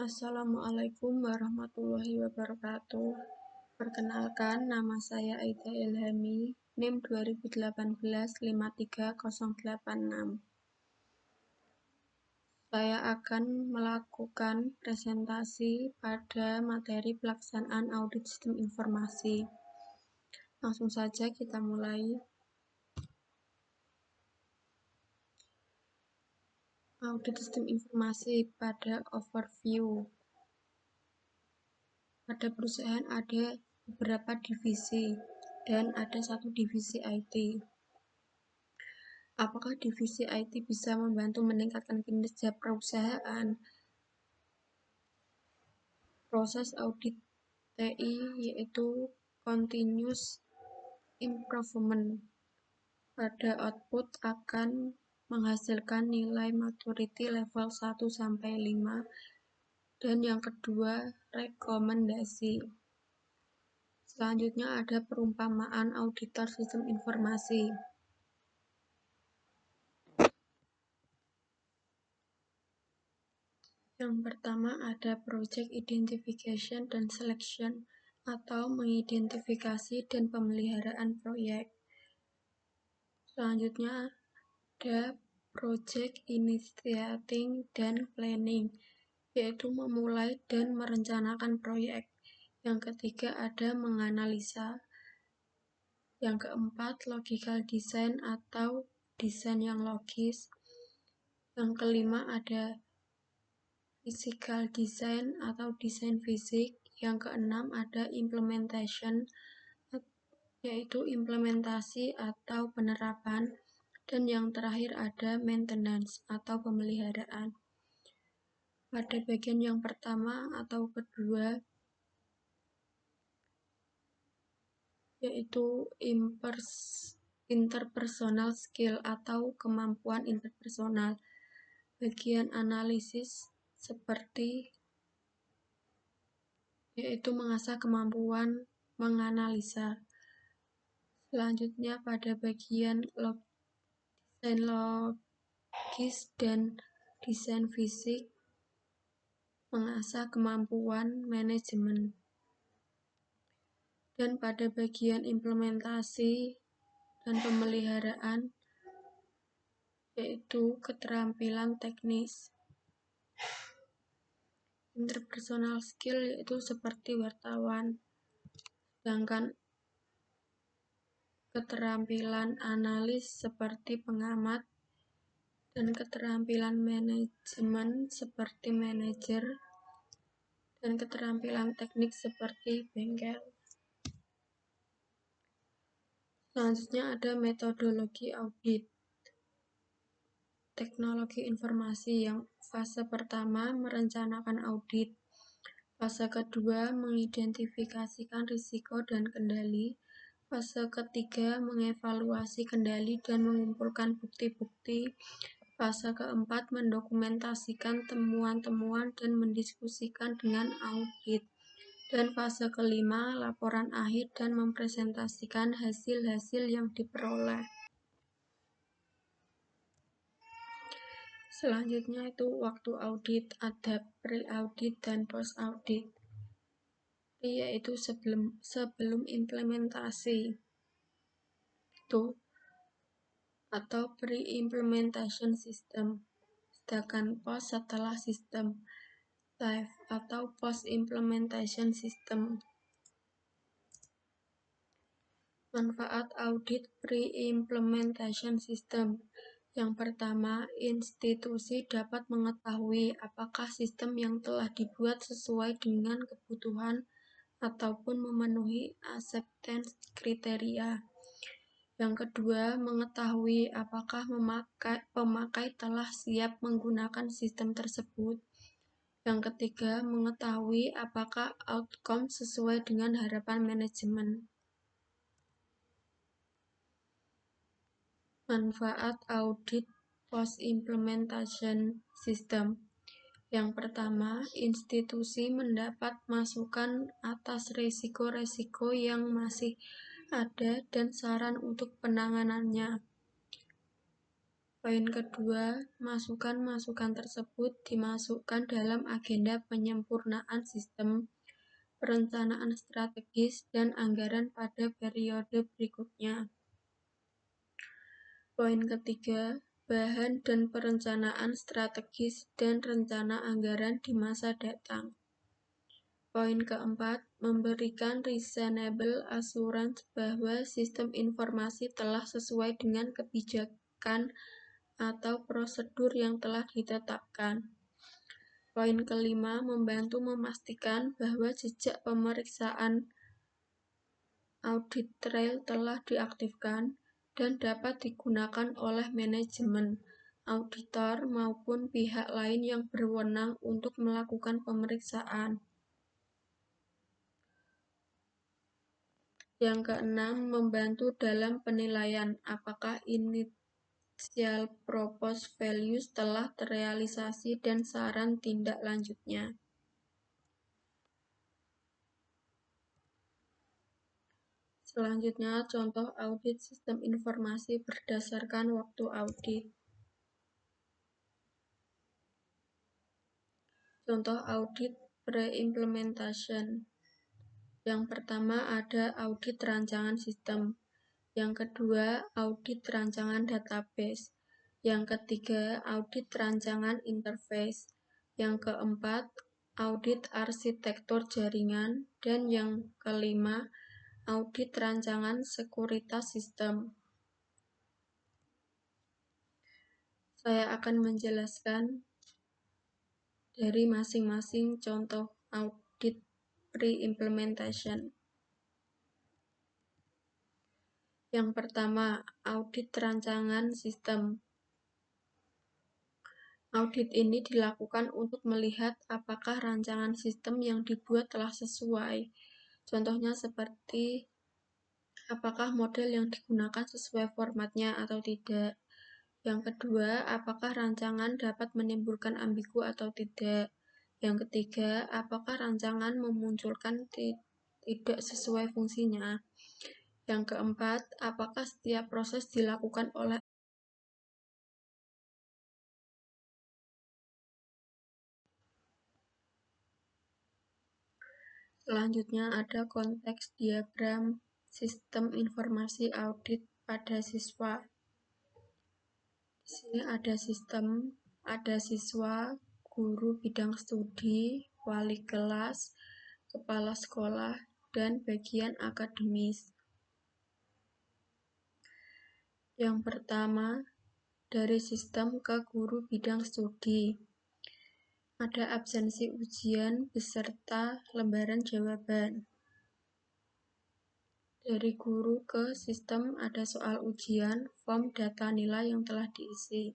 Assalamualaikum warahmatullahi wabarakatuh. Perkenalkan, nama saya Aida Ilhami, NIM 2018-53086. Saya akan melakukan presentasi pada materi pelaksanaan audit sistem informasi. Langsung saja kita mulai. Audit sistem informasi pada overview. Pada perusahaan ada beberapa divisi dan ada satu divisi IT. Apakah divisi IT bisa membantu meningkatkan kinerja perusahaan? Proses audit TI yaitu continuous improvement. Pada output akan menghasilkan nilai maturity level 1-5 dan yang kedua rekomendasi. Selanjutnya ada perumpamaan auditor sistem informasi. Yang pertama ada project identification dan selection atau mengidentifikasi dan pemeliharaan proyek. Selanjutnya ada project initiating dan planning, yaitu memulai dan merencanakan proyek. Yang ketiga ada menganalisa. Yang keempat logical design atau desain yang logis. Yang kelima ada physical design atau desain fisik. Yang keenam ada implementation, yaitu implementasi atau penerapan. Dan yang terakhir ada maintenance atau pemeliharaan. Pada bagian yang pertama atau kedua, yaitu interpersonal skill atau kemampuan interpersonal. Bagian analisis seperti yaitu mengasah kemampuan menganalisa. Selanjutnya pada bagian desain logis dan desain fisik, mengasah kemampuan manajemen. Dan pada bagian implementasi dan pemeliharaan, yaitu keterampilan teknis. Interpersonal skill yaitu seperti wartawan, sedangkan keterampilan analis seperti pengamat, dan keterampilan manajemen seperti manajer, dan keterampilan teknik seperti bengkel. Selanjutnya ada metodologi audit. Teknologi informasi yang fase pertama merencanakan audit. Fase kedua mengidentifikasikan risiko dan kendali. Fase ketiga mengevaluasi kendali dan mengumpulkan bukti-bukti. Fase keempat mendokumentasikan temuan-temuan dan mendiskusikan dengan audit. Dan fase kelima laporan akhir dan mempresentasikan hasil-hasil yang diperoleh. Selanjutnya itu waktu audit, ada pre-audit dan post-audit, yaitu sebelum implementasi itu atau pre-implementation system, sedangkan post setelah sistem live atau post-implementation system. Manfaat audit pre-implementation system. Yang pertama, institusi dapat mengetahui apakah sistem yang telah dibuat sesuai dengan kebutuhan ataupun memenuhi acceptance kriteria. Yang kedua, mengetahui apakah pemakai telah siap menggunakan sistem tersebut. Yang ketiga, mengetahui apakah outcome sesuai dengan harapan manajemen. Manfaat audit post-implementation system. Yang pertama, institusi mendapat masukan atas risiko-risiko yang masih ada dan saran untuk penanganannya. Poin kedua, masukan-masukan tersebut dimasukkan dalam agenda penyempurnaan sistem, perencanaan strategis, dan anggaran pada periode berikutnya. Poin ketiga, bahan dan perencanaan strategis dan rencana anggaran di masa datang. Poin keempat, memberikan reasonable assurance bahwa sistem informasi telah sesuai dengan kebijakan atau prosedur yang telah ditetapkan. Poin kelima, membantu memastikan bahwa jejak pemeriksaan audit trail telah diaktifkan dan dapat digunakan oleh manajemen, auditor, maupun pihak lain yang berwenang untuk melakukan pemeriksaan. Yang keenam, membantu dalam penilaian apakah initial proposed values telah terrealisasi dan saran tindak lanjutnya. Selanjutnya, contoh audit sistem informasi berdasarkan waktu audit. Contoh audit pre-implementation. Yang pertama ada audit rancangan sistem. Yang kedua, audit rancangan database. Yang ketiga, audit rancangan interface. Yang keempat, audit arsitektur jaringan. Dan yang kelima, audit rancangan sekuritas sistem. Saya akan menjelaskan dari masing-masing contoh audit pre-implementation. Yang pertama, audit rancangan sistem. Audit ini dilakukan untuk melihat apakah rancangan sistem yang dibuat telah sesuai. Contohnya seperti apakah model yang digunakan sesuai formatnya atau tidak. Yang kedua, apakah rancangan dapat menimbulkan ambigu atau tidak. Yang ketiga, apakah rancangan memunculkan tidak sesuai fungsinya. Yang keempat, apakah setiap proses dilakukan oleh Selanjutnya ada konteks diagram sistem informasi audit pada siswa. Di sini ada sistem, ada siswa, guru bidang studi, wali kelas, kepala sekolah, dan bagian akademis. Yang pertama, dari sistem ke guru bidang studi. Ada absensi ujian beserta lembaran jawaban. Dari guru ke sistem ada soal ujian, form data nilai yang telah diisi.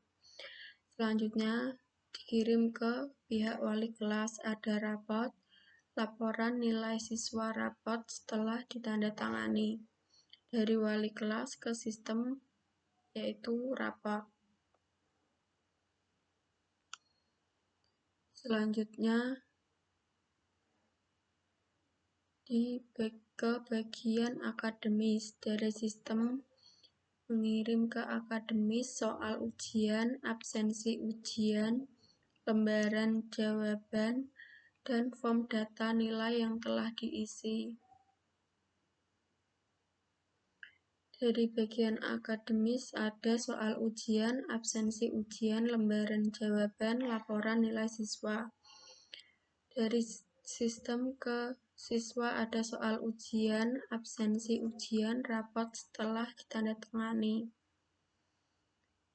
Selanjutnya dikirim ke pihak wali kelas, ada rapot, laporan nilai siswa rapot setelah ditandatangani. Dari wali kelas ke sistem yaitu rapot. Selanjutnya ke bagian akademis, dari sistem mengirim ke akademis soal ujian, absensi ujian, lembaran jawaban, dan form data nilai yang telah diisi. Dari bagian akademis ada soal ujian, absensi ujian, lembaran jawaban, laporan nilai siswa. Dari sistem ke siswa ada soal ujian, absensi ujian, rapot setelah ditandatangani.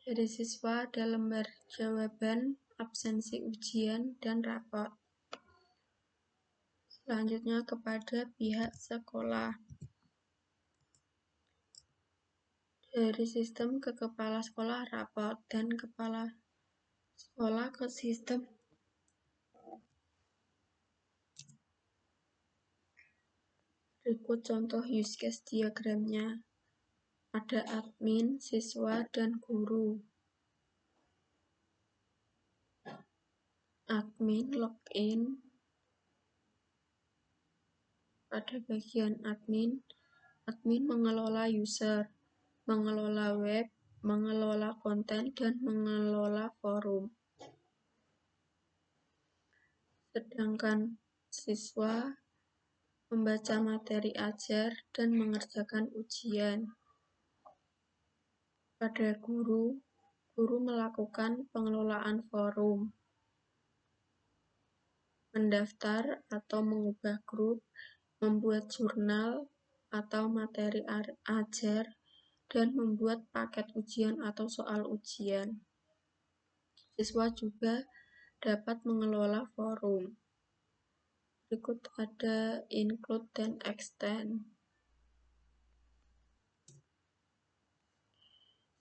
Dari siswa ada lembar jawaban, absensi ujian, dan rapot. Selanjutnya kepada pihak sekolah. Dari sistem ke kepala sekolah rapot, dan kepala sekolah ke sistem. Berikut contoh use case diagramnya. Ada admin, siswa, dan guru. Admin login. Pada bagian admin mengelola user, mengelola web, mengelola konten, dan mengelola forum. Sedangkan siswa membaca materi ajar dan mengerjakan ujian. Pada guru melakukan pengelolaan forum, mendaftar atau mengubah grup, membuat jurnal atau materi ajar, dan membuat paket ujian atau soal ujian. Siswa juga dapat mengelola forum. Berikut ada include dan extend.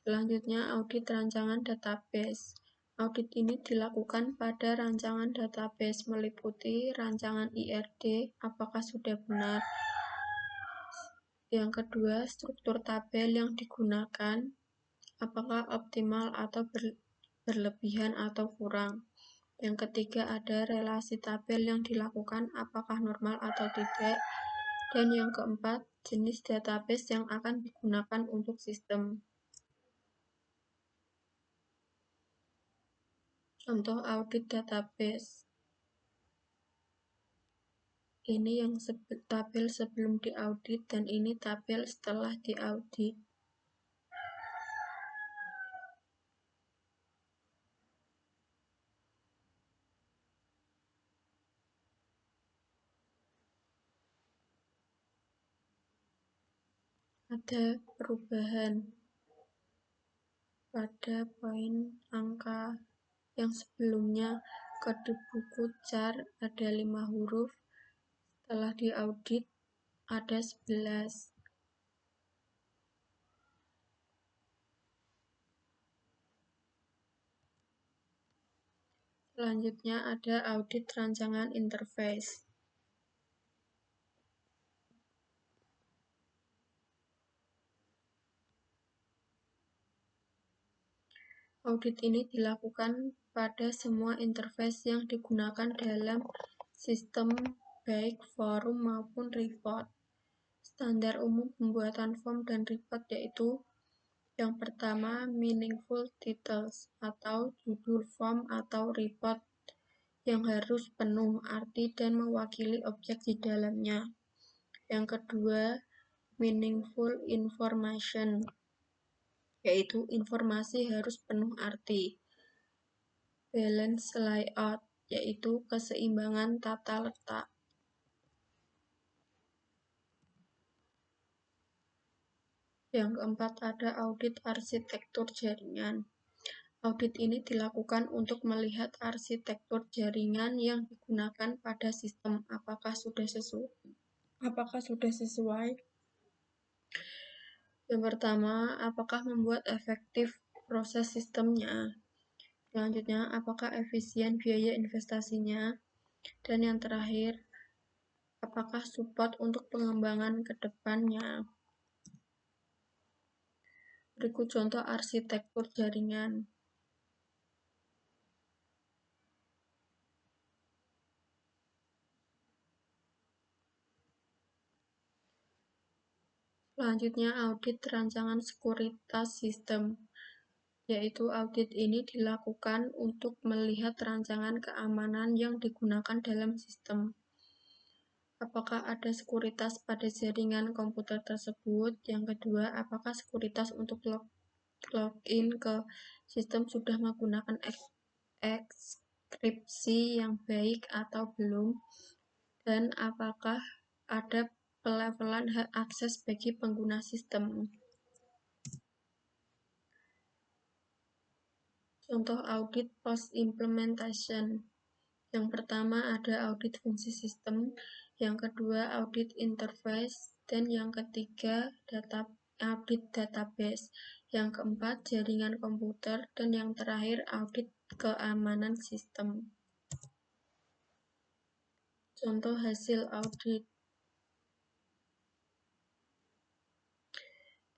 Selanjutnya, audit rancangan database. Audit ini dilakukan pada rancangan database, meliputi rancangan IRD, apakah sudah benar. Yang kedua, struktur tabel yang digunakan, apakah optimal atau berlebihan atau kurang. Yang ketiga, ada relasi tabel yang dilakukan, apakah normal atau tidak. Dan yang keempat, jenis database yang akan digunakan untuk sistem. Contoh audit database. Ini yang tabel sebelum diaudit dan ini tabel setelah diaudit. Ada perubahan pada poin angka yang sebelumnya kode buku CHAR ada 5 huruf, setelah diaudit ada 11. Selanjutnya ada audit rancangan interface. Audit ini dilakukan pada semua interface yang digunakan dalam sistem, baik forum maupun report. Standar umum pembuatan form dan report yaitu yang pertama, meaningful titles atau judul form atau report yang harus penuh arti dan mewakili objek di dalamnya. Yang kedua, meaningful information, yaitu informasi harus penuh arti. Balance layout, yaitu keseimbangan tata letak. Yang keempat ada audit arsitektur jaringan. Audit ini dilakukan untuk melihat arsitektur jaringan yang digunakan pada sistem, apakah sudah sesuai. Yang pertama, apakah membuat efektif proses sistemnya. Selanjutnya, apakah efisien biaya investasinya. Dan yang terakhir, apakah support untuk pengembangan ke depannya. Berikut contoh arsitektur jaringan. Selanjutnya, audit rancangan sekuritas sistem, yaitu audit ini dilakukan untuk melihat rancangan keamanan yang digunakan dalam sistem. Apakah ada sekuritas pada jaringan komputer tersebut? Yang kedua, apakah sekuritas untuk login ke sistem sudah menggunakan enkripsi yang baik atau belum? Dan apakah ada pelevelan hak akses bagi pengguna sistem? Contoh audit post-implementation. Yang pertama ada audit fungsi sistem, yang kedua audit interface, dan yang ketiga audit database, yang keempat jaringan komputer, dan yang terakhir audit keamanan sistem. Contoh hasil audit.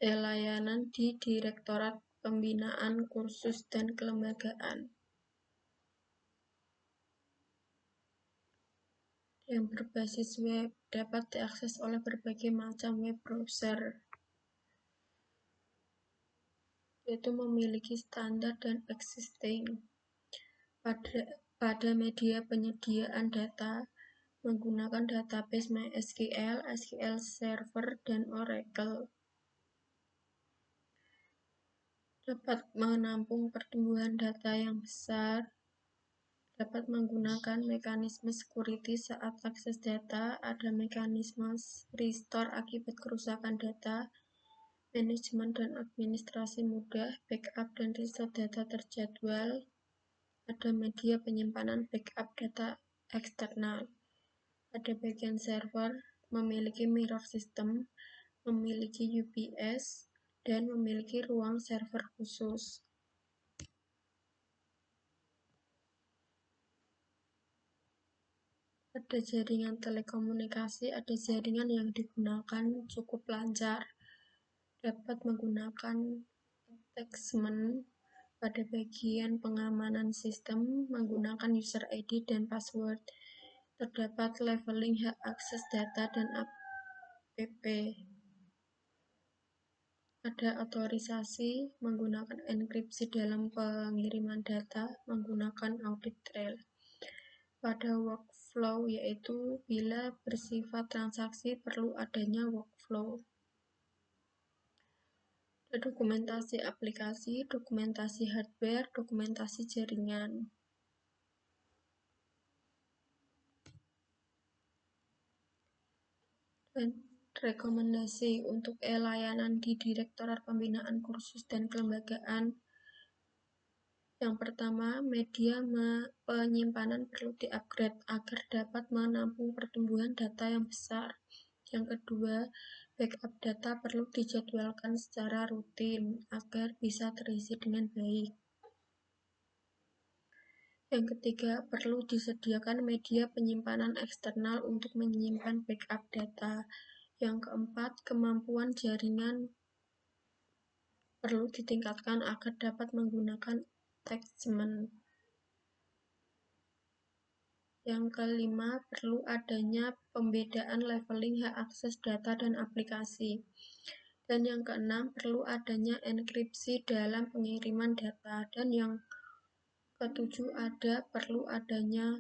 Layanan di Direktorat Pembinaan Kursus dan Kelembagaan. Yang berbasis web dapat diakses oleh berbagai macam web browser. yaitu memiliki standar dan existing. Pada media penyediaan data, menggunakan database MySQL, SQL Server, dan Oracle. Dapat menampung pertumbuhan data yang besar, dapat menggunakan mekanisme security saat akses data, ada mekanisme restore akibat kerusakan data, manajemen dan administrasi mudah, backup dan restore data terjadwal, ada media penyimpanan backup data eksternal, ada bagian server, memiliki mirror system, memiliki UPS, dan memiliki ruang server khusus. Pada jaringan telekomunikasi, ada jaringan yang digunakan cukup lancar, dapat menggunakan attachment pada bagian pengamanan sistem, menggunakan user ID dan password. Terdapat leveling hak akses data dan app. Ada otorisasi, menggunakan enkripsi dalam pengiriman data, menggunakan audit trail. Pada workflow, yaitu bila bersifat transaksi perlu adanya workflow. Ada dokumentasi aplikasi, dokumentasi hardware, dokumentasi jaringan. Dan rekomendasi untuk layanan di Direktorat Pembinaan Kursus dan Kelembagaan. Yang pertama, media penyimpanan perlu di-upgrade agar dapat menampung pertumbuhan data yang besar. Yang kedua, backup data perlu dijadwalkan secara rutin agar bisa terisi dengan baik. Yang ketiga, perlu disediakan media penyimpanan eksternal untuk menyimpan backup data. Yang keempat, kemampuan jaringan perlu ditingkatkan agar dapat menggunakan attachment. Yang kelima, perlu adanya pembedaan leveling hak akses data dan aplikasi. Dan yang keenam, perlu adanya enkripsi dalam pengiriman data. Dan yang ketujuh, perlu adanya